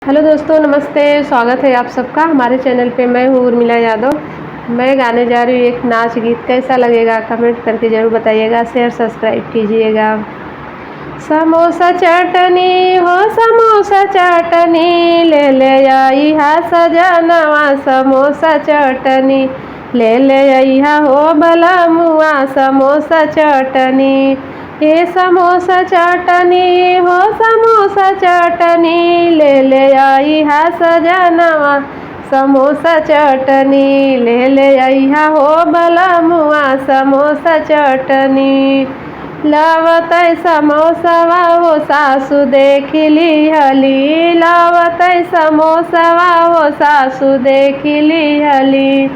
Hello दोस्तों, नमस्ते। स्वागत है आप सबका हमारे चैनल पे। मैं हूँ उर्मिला यादव। मैं गाने जा रही हूँ एक नाच गीत। कैसा लगेगा कमेंट करके ज़रूर बताइएगा। शेयर सब्सक्राइब कीजिएगा। समोसा चटनी हो समोसा चटनी, ले ले आई हा सजनवा समोसा चटनी, ले ले आई हा हो बलमुआ समोसा चटनी। हे समोसा चटनी हो समोसा चटनी, ले ले आई हा सजनवा समोसा चटनी, ले ले आई हा हो बलमुआ समोसा चटनी। लावतै समोसवा हो सासु देखली हली, लावतै समोसवा हो सासु देखली हली,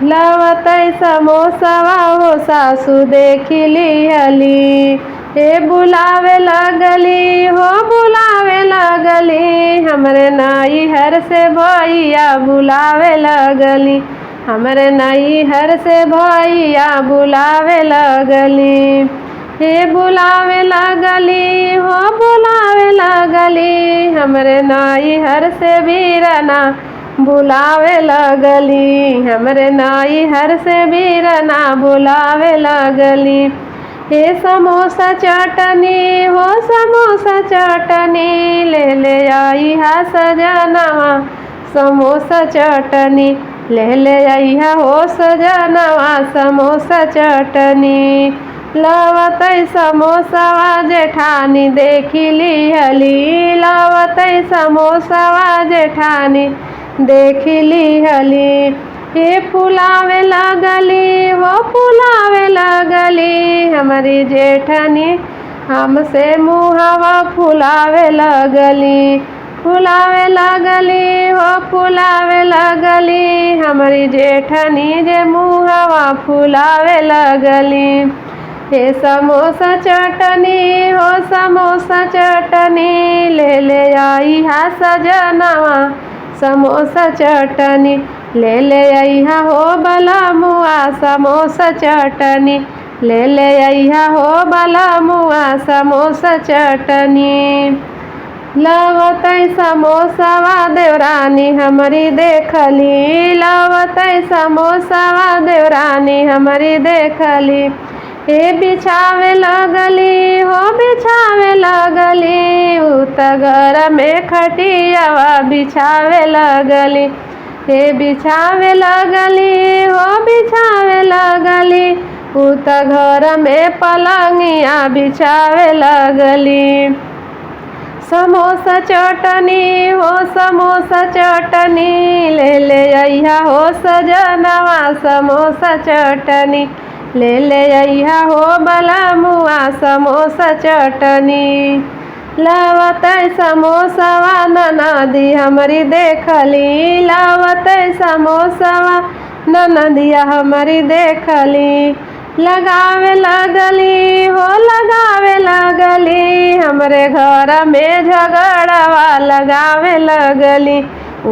लावतै समोसवा हो सासु देखली हली। हे बुलावे लगली हो बुलावे लगली, हमरे नैहर से भैया बुलावे लगली, हमरे नैहर से भैया बुलावे लगली। हे बुलावे लगली हो बुलावे लगली, हमरे नैहर से बीरना बुलावे लगली, हमरे नैहर से बीरना बुलावे लगली। हे समोसा चटनी हो समोसा चटनी, ले ले आई हा सजनवा समोसा चटनी, ले ले आई हा हो सजनवा समोसा चटनी। लावतै समोसवा जेठानी देखली हली, लावतै समोसवा जेठानी देखली हली। हे फुलावे लगली हो फुलावे लगली, हमारी जेठानी हमसे मुहवा फुलावे लगली, फुलावे लगली हो फुलावे लगली, हमारी जेठानी जे मुहवा फुलावे लगली। हे समोसा चटनी हो समोसा चटनी, ले ले आई हा सजनवा समोसा चटनी, ले ले आई हा हो बलमुआ समोसा चटनी, ले ले आई हा हो बलमुआ समोसा चटनी। लावतै समोसवा देवरानी हमारी देखली, लावतै समोसवा देवरानी हमारी देखली। हे बिछावे लगली हो बिछावे लगली, उत घर में खटियावा बिछावे लगली, हे बिछावे लगली हो बिछावे लगली, उत घर में पलंगिया बिछावे लगली। समोसा चटनी हो समोसा चटनी, ले ले आई हा हो सजनवा समोसा चटनी, ले ले आई हा हो बलमुआ समोसा चटनी। लावतै समोसवा ननदी हमारी देखली, लावतै समोसवा ननदिया हमारी देखली। लगावे लगली हो लगावे लगली, हमरे घर में झगड़वा लगावे लगली,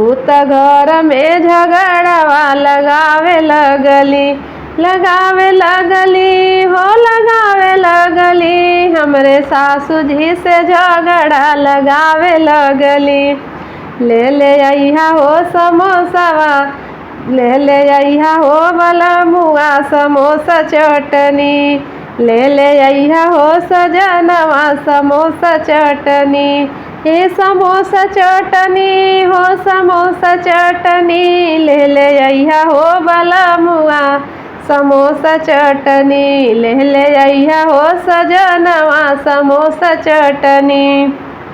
उत घर में झगड़वा लगावे लगली। लगावे लगली हो लगावे लगली, हमरे सासू जी से झगड़ा लगावे लगली। ले ले आई हा हो समोसवा, ले ले आई हा हो बलमुआ समोसा चटनी, ले ले आई हा हो सजनवा समोसा चटनी। हे समोसा चटनी हो समोसा चटनी, ले ले आई हा हो बलमुआ समोसा चटनी, ले ले आई हा हो सजनवा समोसा चटनी।